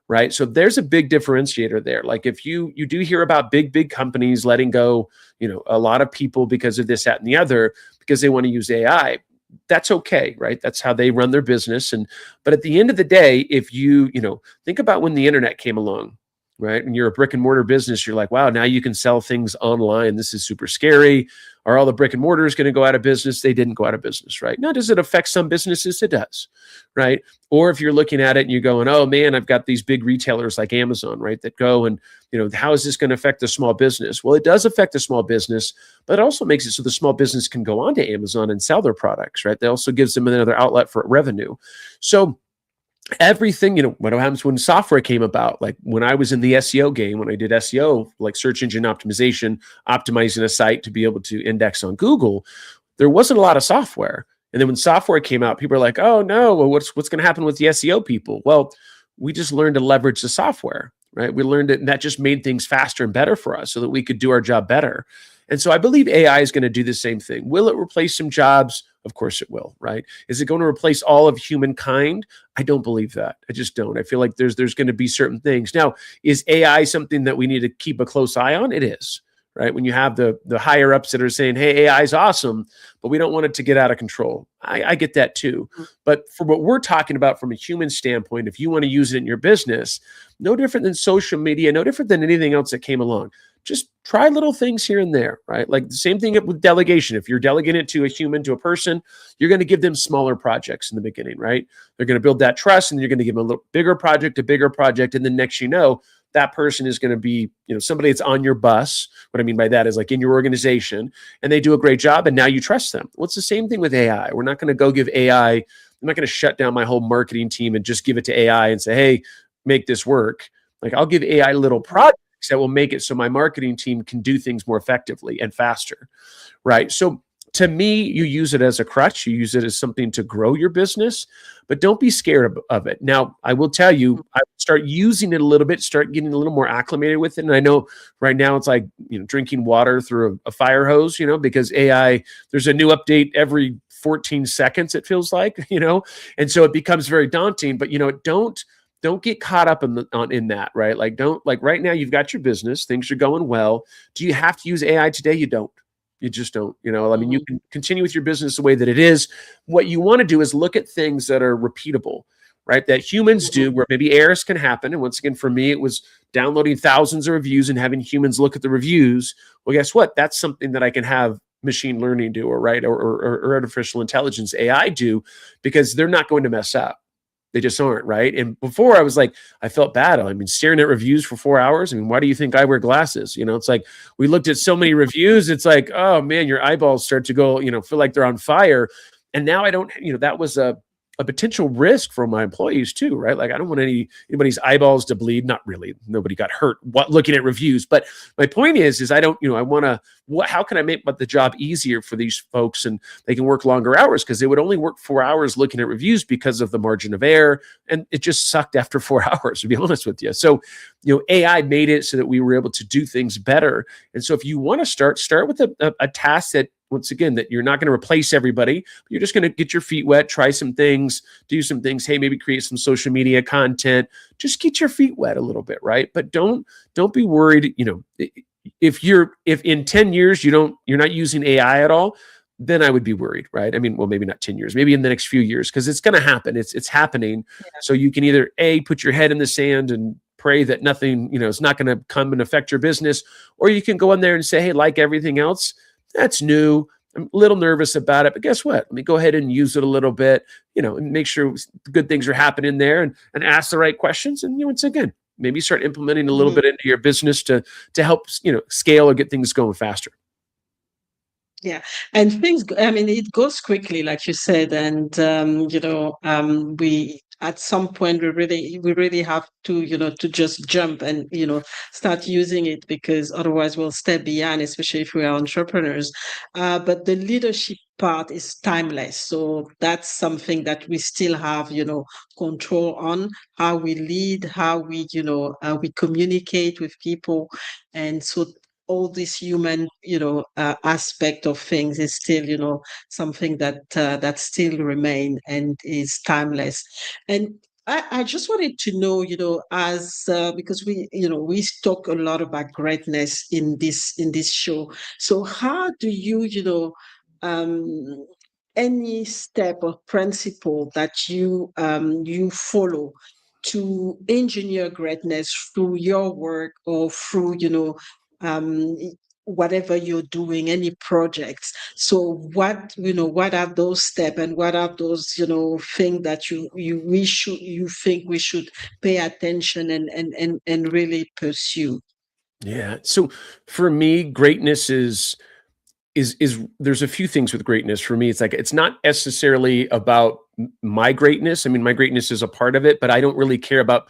Right. So there's a big differentiator there. Like if you do hear about big companies letting go, a lot of people because of this, that, and the other, because they want to use AI, that's okay. Right. That's how they run their business. But at the end of the day, if you think about when the internet came along, right? And you're a brick and mortar business, you're like, wow, now you can sell things online. This is super scary. Are all the brick and mortars going to go out of business? They didn't go out of business, right? Now, does it affect some businesses? It does, right? Or if you're looking at it and you're going, oh man, I've got these big retailers like Amazon, right? That go and, how is this going to affect the small business? Well, it does affect the small business, but it also makes it so the small business can go onto Amazon and sell their products, right? That also gives them another outlet for revenue. So everything, what happens when software came about, like when I was in the SEO game, when I did SEO, like search engine optimization, optimizing a site to be able to index on Google, there wasn't a lot of software. And then when software came out, people are like, oh no, well, what's going to happen with the SEO people? Well, we just learned to leverage the software, right? We learned it, and that just made things faster and better for us so that we could do our job better. And so I believe AI is going to do the same thing. Will it replace some jobs? Of course it will, right? Is it going to replace all of humankind? I don't believe that. I just don't. I feel like there's going to be certain things. Now, is AI something that we need to keep a close eye on? It is, right? When you have the higher ups that are saying, hey, AI is awesome, but we don't want it to get out of control. I get that too. But for what we're talking about from a human standpoint, if you want to use it in your business, no different than social media, no different than anything else that came along. Just try little things here and there, right? Like the same thing with delegation. If you're delegating it to a human, to a person, you're going to give them smaller projects in the beginning, right? They're going to build that trust, and you're going to give them a little bigger project, a bigger project. And then next, that person is going to be, somebody that's on your bus. What I mean by that is like in your organization, and they do a great job, and now you trust them. Well, it's the same thing with AI. We're not going to go give AI, I'm not going to shut down my whole marketing team and just give it to AI and say, hey, make this work. Like I'll give AI little projects that will make it so my marketing team can do things more effectively and faster, right? So to me, you use it as a crutch. You use it as something to grow your business, but don't be scared of it. Now, I will tell you, I start using it a little bit, start getting a little more acclimated with it. And I know right now it's like, drinking water through a fire hose, because AI, there's a new update every 14 seconds, it feels like, and so it becomes very daunting, but don't get caught up in that, right? Like right now you've got your business, things are going well. Do you have to use AI today? You don't. You just don't, I mean, you can continue with your business the way that it is. What you want to do is look at things that are repeatable, right? That humans do, where maybe errors can happen. And once again, for me, it was downloading thousands of reviews and having humans look at the reviews. Well, guess what? That's something that I can have machine learning do, or artificial intelligence AI do, because they're not going to mess up. They just aren't, right? And before I was like, I felt bad. I mean, staring at reviews for 4 hours. I mean, why do you think I wear glasses? It's like we looked at so many reviews. It's like, oh man, your eyeballs start to go, feel like they're on fire. And now I don't, that was a potential risk for my employees too, right? Like I don't want anybody's eyeballs to bleed. Not really. Nobody got hurt looking at reviews. But my point is I don't, I want to, how can I make the job easier for these folks, and they can work longer hours, because they would only work 4 hours looking at reviews because of the margin of error. And it just sucked after 4 hours, to be honest with you. So, AI made it so that we were able to do things better. And so if you want to start with a task that, once again, that you're not going to replace everybody, but you're just going to get your feet wet, try some things, do some things. Hey, maybe create some social media content. Just get your feet wet a little bit, right? But don't be worried. If in 10 years you're not using AI at all, then I would be worried, right? I mean, well, maybe not 10 years, maybe in the next few years, because it's going to happen. It's happening. Yeah. So you can either put your head in the sand and pray that nothing, is not going to come and affect your business, or you can go in there and say, hey, like everything else, that's new. I'm a little nervous about it, but guess what? Let me go ahead and use it a little bit, and make sure good things are happening there, and ask the right questions. And once again, maybe start implementing a little bit into your business to help, scale or get things going faster. Yeah, and things, I mean, it goes quickly, like you said, and we at some point we really have to, to just jump and start using it, because otherwise we'll stay behind, especially if we are entrepreneurs. But the leadership part is timeless, so that's something that we still have, control on, how we lead, how we communicate with people, and so all this human aspect of things is still something that still remain and is timeless. And I just wanted to know, as because we talk a lot about greatness in this show. So how do um any step or principle that you follow to engineer greatness through your work, or through um, whatever you're doing, any projects. So what are those steps, and what are those, things that you think we should pay attention and really pursue? Yeah. So for me, greatness is there's a few things with greatness. For me, it's like, it's not necessarily about my greatness. I mean, my greatness is a part of it, but I don't really care about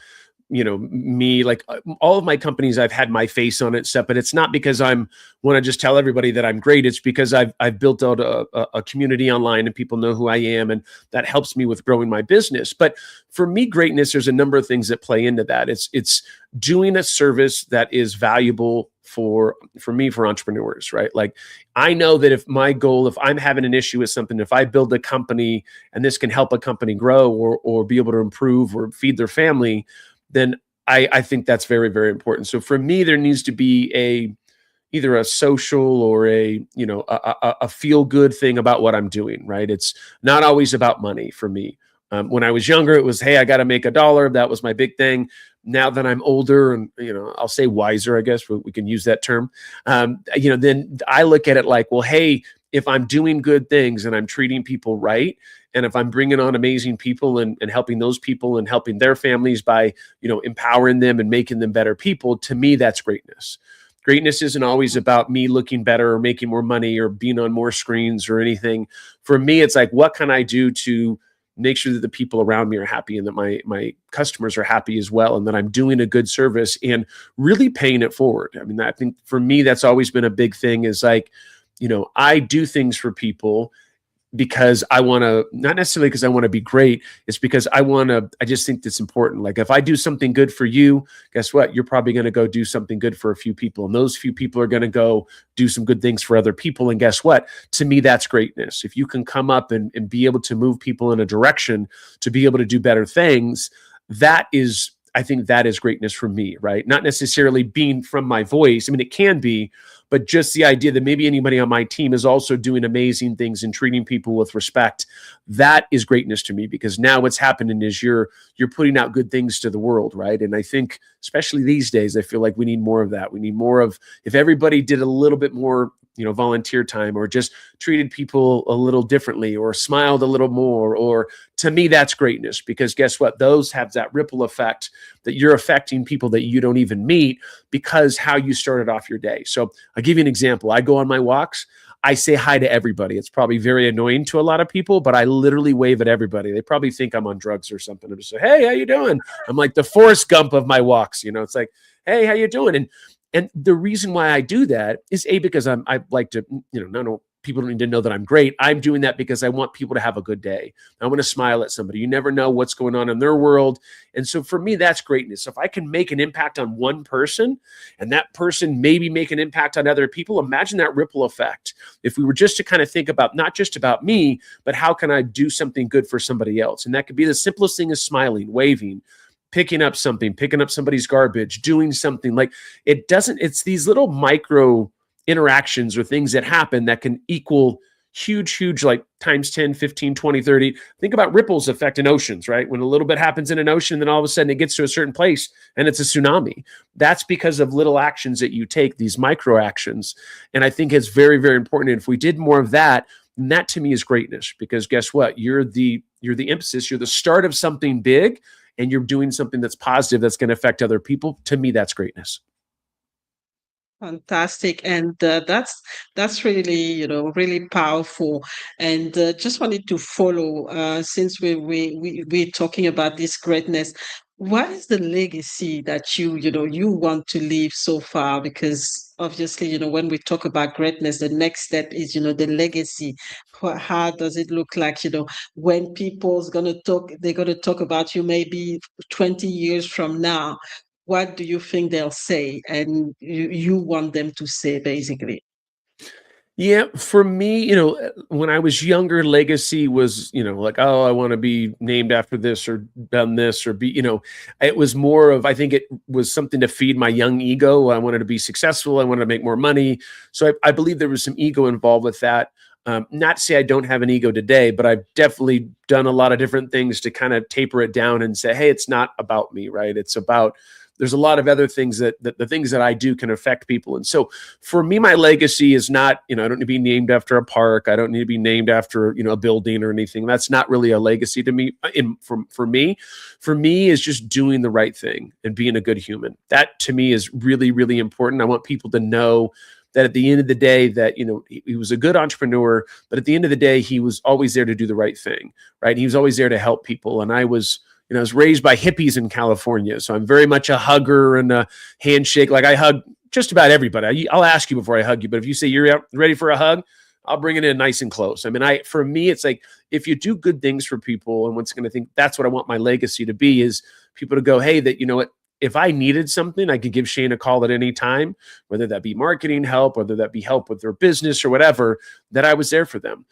me. Like, all of my companies, I've had my face on it, stuff, but it's not because I'm want to just tell everybody that I'm great. It's because I've built out a community online, and people know who I am, and that helps me with growing my business. But for me, greatness, there's a number of things that play into that. It's doing a service that is valuable for me, for entrepreneurs, right? Like, I know that if I'm having an issue with something, if I build a company and this can help a company grow, or be able to improve or feed their family, then I think that's very, very important. So for me, there needs to be either a social or a feel good thing about what I'm doing, right? It's not always about money for me. When I was younger, it was, hey, I got to make $1. That was my big thing. Now that I'm older and, I'll say wiser, I guess we can use that term. Then I look at it like, well, hey, if I'm doing good things and I'm treating people right, and if I'm bringing on amazing people and helping those people and helping their families by, empowering them and making them better people, to me, that's greatness. Greatness isn't always about me looking better or making more money or being on more screens or anything. For me, it's like, what can I do to make sure that the people around me are happy, and that my customers are happy as well, and that I'm doing a good service and really paying it forward. I mean, I think for me, that's always been a big thing, is like, I do things for people because I want to, not necessarily because I want to be great. It's because I just think it's important. Like, if I do something good for you, guess what? You're probably going to go do something good for a few people. And those few people are going to go do some good things for other people. And guess what? To me, that's greatness. If you can come up and be able to move people in a direction to be able to do better things, I think that is greatness for me, right? Not necessarily being from my voice. I mean, it can be, but just the idea that maybe anybody on my team is also doing amazing things and treating people with respect. That is greatness to me, because now what's happening is you're putting out good things to the world, right? And I think, especially these days, I feel like we need more of that. We need more of, if everybody did a little bit more, volunteer time, or just treated people a little differently, or smiled a little more, or, to me, that's greatness, because guess what? Those have that ripple effect that you're affecting people that you don't even meet, because how you started off your day. So I'll give you an example. I go on my walks. I say hi to everybody. It's probably very annoying to a lot of people, but I literally wave at everybody. They probably think I'm on drugs or something. I just say, hey, how you doing? I'm like the Forrest Gump of my walks. It's like, hey, how you doing? And the reason why I do that is because I like to, people don't need to know that I'm great. I'm doing that because I want people to have a good day. I want to smile at somebody. You never know what's going on in their world. And so for me, that's greatness. If I can make an impact on one person, and that person maybe make an impact on other people, imagine that ripple effect. If we were just to kind of think about not just about me, but how can I do something good for somebody else? And that could be the simplest thing as smiling, waving, picking up somebody's garbage, doing something. Like, it's these little micro interactions or things that happen that can equal huge, like times 10, 15, 20, 30. Think about ripples affecting oceans, right? When a little bit happens in an ocean, then all of a sudden it gets to a certain place and it's a tsunamis. That's because of little actions that you take, these micro actions. And I think it's very, very important. And if we did more of that, that to me is greatness, because guess what? You're the emphasis, you're the start of something big. and you're doing something that's positive that's going to affect other people, to me, that's greatness. Fantastic, and that's really really powerful. And just wanted to follow since we're talking about this greatness. What is the legacy that you want to leave so far? Because obviously, when we talk about greatness, the next step is the legacy. How does it look like? When they're gonna talk about you maybe 20 years from now. What do you think they'll say and you want them to say, basically? Yeah, for me, when I was younger, legacy was, like, oh, I want to be named after this or done this or be, it was more of, I think it was something to feed my young ego. I wanted to be successful. I wanted to make more money. So I believe there was some ego involved with that. Not to say I don't have an ego today, but I've definitely done a lot of different things to kind of taper it down and say, hey, it's not about me, right? It's about, there's a lot of other things that the things that I do can affect people. And so for me, my legacy is not, I don't need to be named after a park. I don't need to be named after, a building or anything. That's not really a legacy to me. For me is just doing the right thing and being a good human. That to me is really, really important. I want people to know that at the end of the day that, he was a good entrepreneur, but at the end of the day, he was always there to do the right thing, right? He was always there to help people. And I was raised by hippies in California. So I'm very much a hugger and a handshake. Like I hug just about everybody. I'll ask you before I hug you, but if you say you're ready for a hug, I'll bring it in nice and close. I mean, for me, it's like, if you do good things for people and one's going to think that's what I want my legacy to be, is people to go, hey, that, what, if I needed something, I could give Shane a call at any time, whether that be marketing help, whether that be help with their business or whatever, that I was there for them,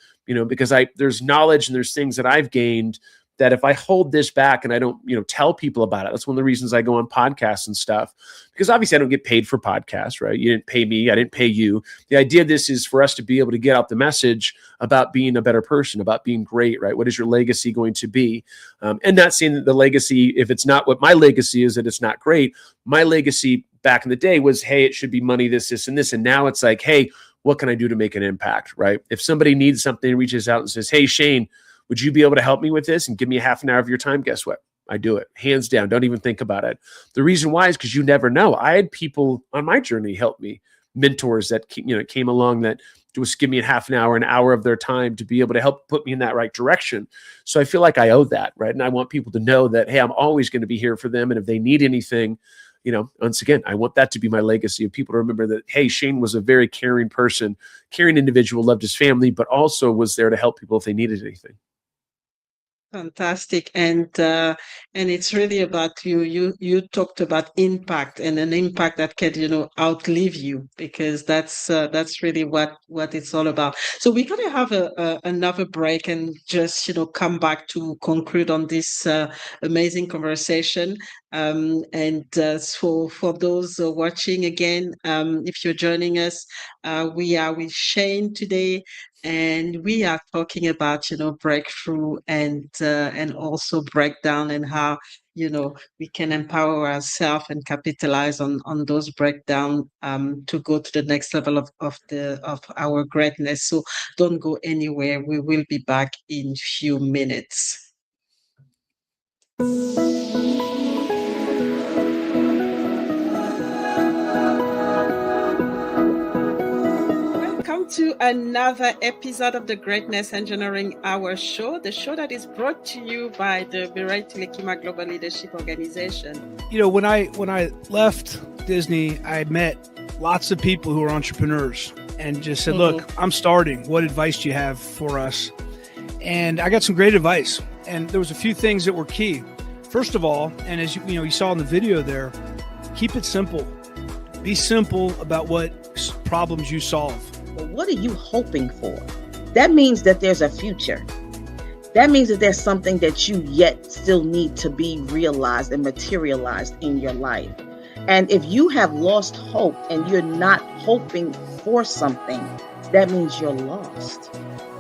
because there's knowledge and there's things that I've gained that if I hold this back and I don't, tell people about it, that's one of the reasons I go on podcasts and stuff, because obviously I don't get paid for podcasts, right? You didn't pay me, I didn't pay you. The idea of this is for us to be able to get out the message about being a better person, about being great, right? What is your legacy going to be? And not saying that the legacy, if it's not what my legacy is, that it's not great. My legacy back in the day was, hey, it should be money, this, and this. And now it's like, hey, what can I do to make an impact, right? If somebody needs something, reaches out and says, hey, Shane, would you be able to help me with this and give me a half an hour of your time? Guess what? I do it. Hands down. Don't even think about it. The reason why is because you never know. I had people on my journey help me, mentors that came along that just give me a half an hour of their time to be able to help put me in that right direction. So I feel like I owe that, right? And I want people to know that, hey, I'm always going to be here for them. And if they need anything, once again, I want that to be my legacy, of people to remember that, hey, Shane was a very caring person, caring individual, loved his family, but also was there to help people if they needed anything. Fantastic. And it's really about you talked about impact, and an impact that can outlive you, because that's really what it's all about. So we're going to have another break and just come back to conclude on this amazing conversation. So for those watching again, if you're joining us, we are with Shane today. And we are talking about, breakthrough and also breakdown, and how, we can empower ourselves and capitalize on those breakdown to go to the next level of our greatness. So don't go anywhere. We will be back in few minutes. To another episode of the Greatness Engineering Hour show, the show that is brought to you by the Birai Tilekima Global Leadership Organization. When I left Disney, I met lots of people who are entrepreneurs and just said, look, I'm starting. What advice do you have for us? And I got some great advice. And there was a few things that were key. First of all, and as you saw in the video there, keep it simple. Be simple about what problems you solve. What are you hoping for? That means that there's a future. That means that there's something that you yet still need to be realized and materialized in your life. And if you have lost hope and you're not hoping for something, that means you're lost.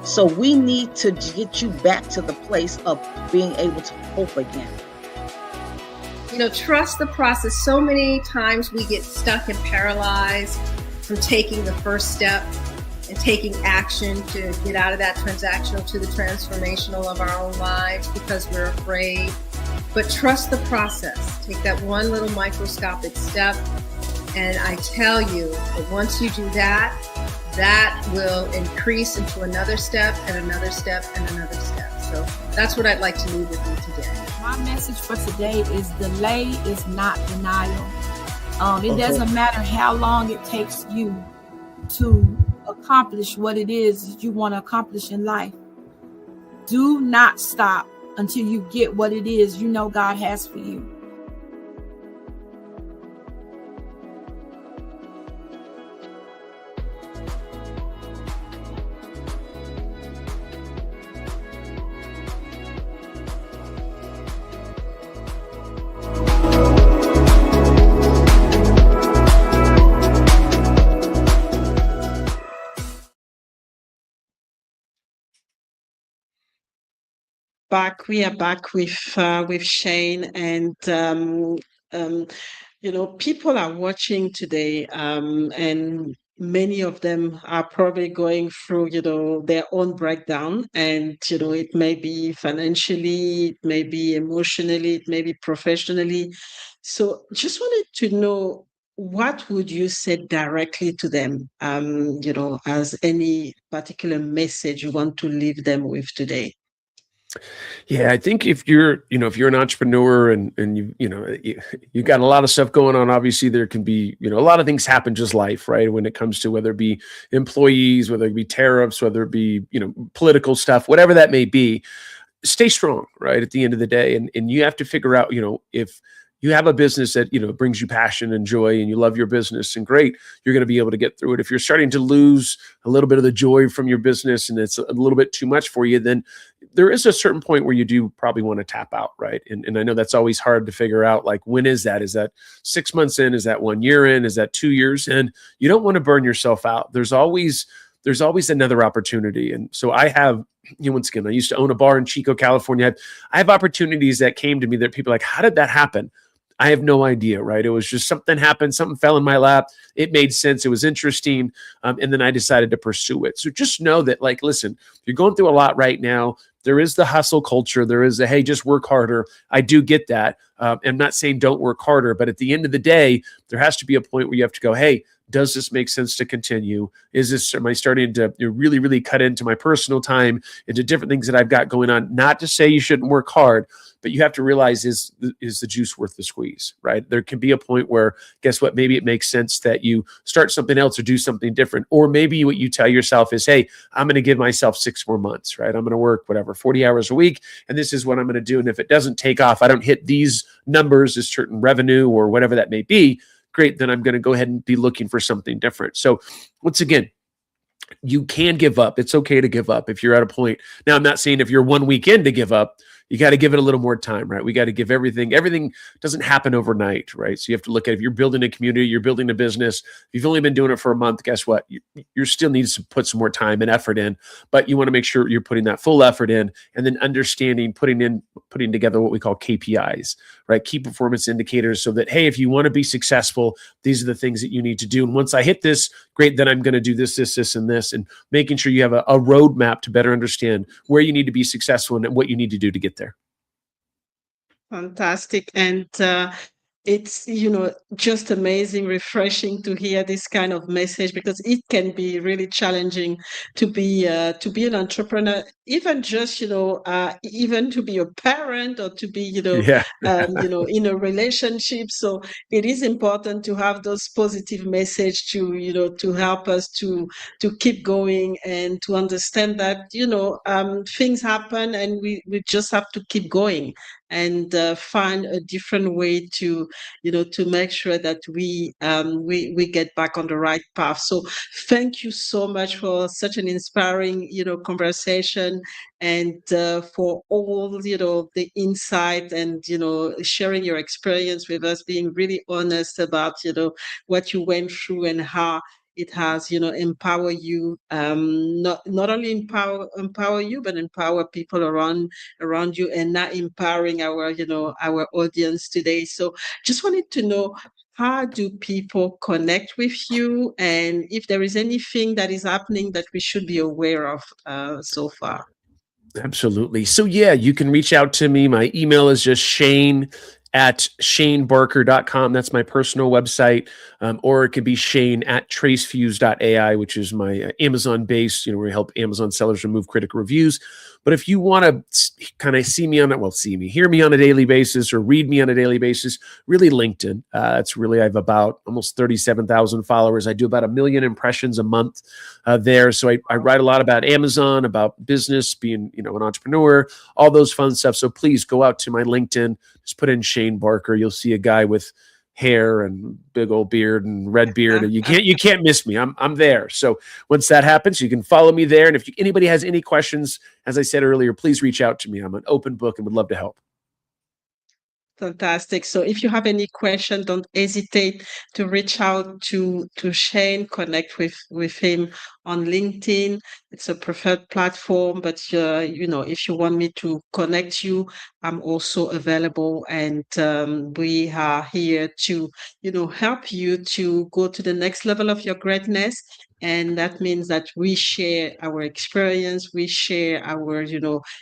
So we need to get you back to the place of being able to hope again. Trust the process. So many times we get stuck and paralyzed from taking the first step and taking action to get out of that transactional to the transformational of our own lives, because we're afraid. but trust the process. Take that one little microscopic step, and I tell you that once you do that, that will increase into another step and another step and another step. So that's what I'd like to leave with you today. My message for today is delay is not denial. It doesn't matter how long it takes you to accomplish what it is that you want to accomplish in life. Do not stop until you get what it is you know God has for you. We are back with Shane, and people are watching today, and many of them are probably going through, their own breakdown, and it may be financially, it may be emotionally, it may be professionally. So, just wanted to know, what would you say directly to them, as any particular message you want to leave them with today? Yeah, I think if you're an entrepreneur and you got a lot of stuff going on, obviously there can be, a lot of things happen, just life, right? When it comes to whether it be employees, whether it be tariffs, whether it be, political stuff, whatever that may be, stay strong, right? At the end of the day. And you have to figure out, if you have a business that, brings you passion and joy and you love your business, and great, you're going to be able to get through it. If you're starting to lose a little bit of the joy from your business and it's a little bit too much for you, then there is a certain point where you do probably want to tap out, right? And I know that's always hard to figure out, like, when is that? Is that 6 months in? Is that 1 year in? Is that 2 years in? You don't want to burn yourself out. There's always another opportunity. And so I have, once again, I used to own a bar in Chico, California. I have opportunities that came to me that people are like, how did that happen? I have no idea, right? It was just something happened, something fell in my lap. It made sense. It was interesting. And then I decided to pursue it. So just know that, like, listen, you're going through a lot right now. There is the hustle culture. There is hey, just work harder. I do get that. I'm not saying don't work harder, but at the end of the day, there has to be a point where you have to go, hey, does this make sense to continue? Am I starting to really, really cut into my personal time, into different things that I've got going on? Not to say you shouldn't work hard, but you have to realize, is the juice worth the squeeze, right? There can be a point where, guess what? Maybe it makes sense that you start something else or do something different. Or maybe what you tell yourself is, hey, I'm going to give myself 6 more months, right? I'm going to work 40 hours a week, and this is what I'm going to do. And if it doesn't take off, I don't hit these numbers, this certain revenue or whatever that may be, great, then I'm going to go ahead and be looking for something different. So once again, you can give up. It's okay to give up if you're at a point. Now, I'm not saying if you're 1 week in to give up. You got to give it a little more time, right? We got to give everything. Everything doesn't happen overnight, right? So you have to look at, if you're building a community, you're building a business. If you've only been doing it for a month, guess what? You still need to put some more time and effort in, but you want to make sure you're putting that full effort in, and then understanding, putting together what we call KPIs, right? Key performance indicators, so that, hey, if you want to be successful, these are the things that you need to do. And once I hit this, great, then I'm going to do this, and this, and making sure you have a roadmap to better understand where you need to be successful and what you need to do to get there. Fantastic. And it's, just amazing, refreshing to hear this kind of message, because it can be really challenging to be an entrepreneur, even just, even to be a parent, or to be, Yeah. in a relationship. So it is important to have those positive message to, to help us to keep going, and to understand that, things happen, and we just have to keep going, and find a different way to, to make sure that we get back on the right path. So thank you so much for such an inspiring, conversation, and for all, the insight, and, sharing your experience with us, being really honest about, what you went through, and how it has, empower you, not only empower you, but empower people around you, and not empowering our, our audience today. So just wanted to know, how do people connect with you, and if there is anything that is happening that we should be aware of so far? Absolutely. So yeah, you can reach out to me. My email is just shane@shanebarker.com. That's my personal website. Or it could be shane@tracefuse.ai, which is my Amazon base, where we help Amazon sellers remove critical reviews. But if you want to kind of hear me on a daily basis or read me on a daily basis, really LinkedIn. It's really, I have about almost 37,000 followers. I do about 1 million impressions a month there. So I write a lot about Amazon, about business, being, an entrepreneur, all those fun stuff. So please go out to my LinkedIn, just put in Shane Barker. You'll see a guy with hair and big old beard and red beard, and you can't miss me. I'm there. So once that happens, you can follow me there. And if anybody has any questions, as I said earlier, please reach out to me. I'm an open book and would love to help. Fantastic. So if you have any question, don't hesitate to reach out to Shane, connect with him on LinkedIn. It's a preferred platform, but if you want me to connect you, I'm also available, and we are here to help you to go to the next level of your greatness. And that means that we share our experience, we share our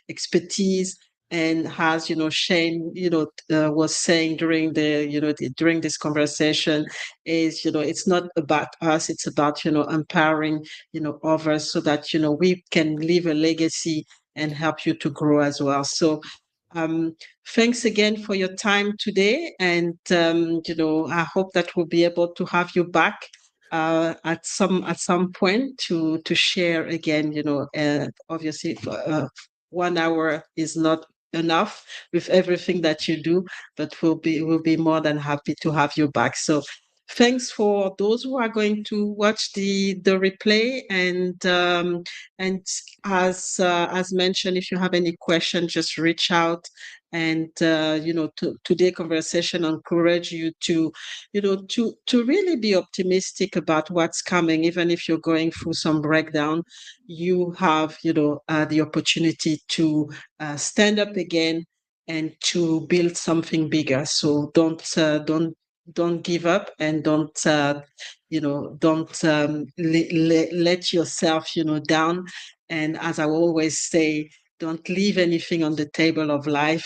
expertise. And as Shane was saying during during this conversation, is it's not about us, it's about empowering others, so that we can leave a legacy and help you to grow as well. So um, thanks again for your time today, and I hope that we'll be able to have you back at some point to share again. Obviously, 1 hour is not enough with everything that you do, but we'll be more than happy to have you back. So thanks for those who are going to watch the replay, and as mentioned, if you have any questions, just reach out. And today conversation encourage you to really be optimistic about what's coming. Even if you're going through some breakdown, you have the opportunity to stand up again and to build something bigger. So don't give up, and don't let yourself down. And as I always say, don't leave anything on the table of life.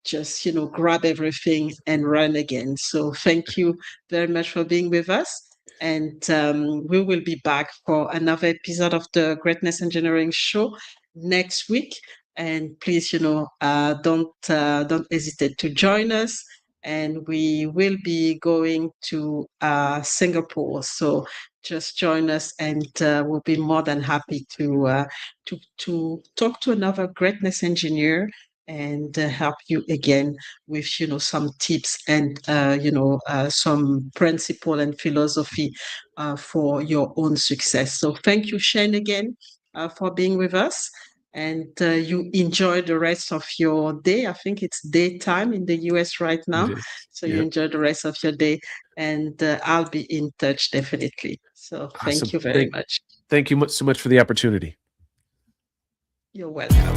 Just grab everything and run again. So thank you very much for being with us. And we will be back for another episode of the Greatness Engineering Show next week. And please, don't hesitate to join us. And we will be going to Singapore. So just join us, and we'll be more than happy to talk to another greatness engineer, and help you again with some tips, and some principle and philosophy for your own success. So thank you, Shane, again for being with us. And you enjoy the rest of your day. I think it's daytime in the US right now. So you enjoy the rest of your day, and I'll be in touch definitely. So thank you very much. Thank you so much for the opportunity. You're welcome.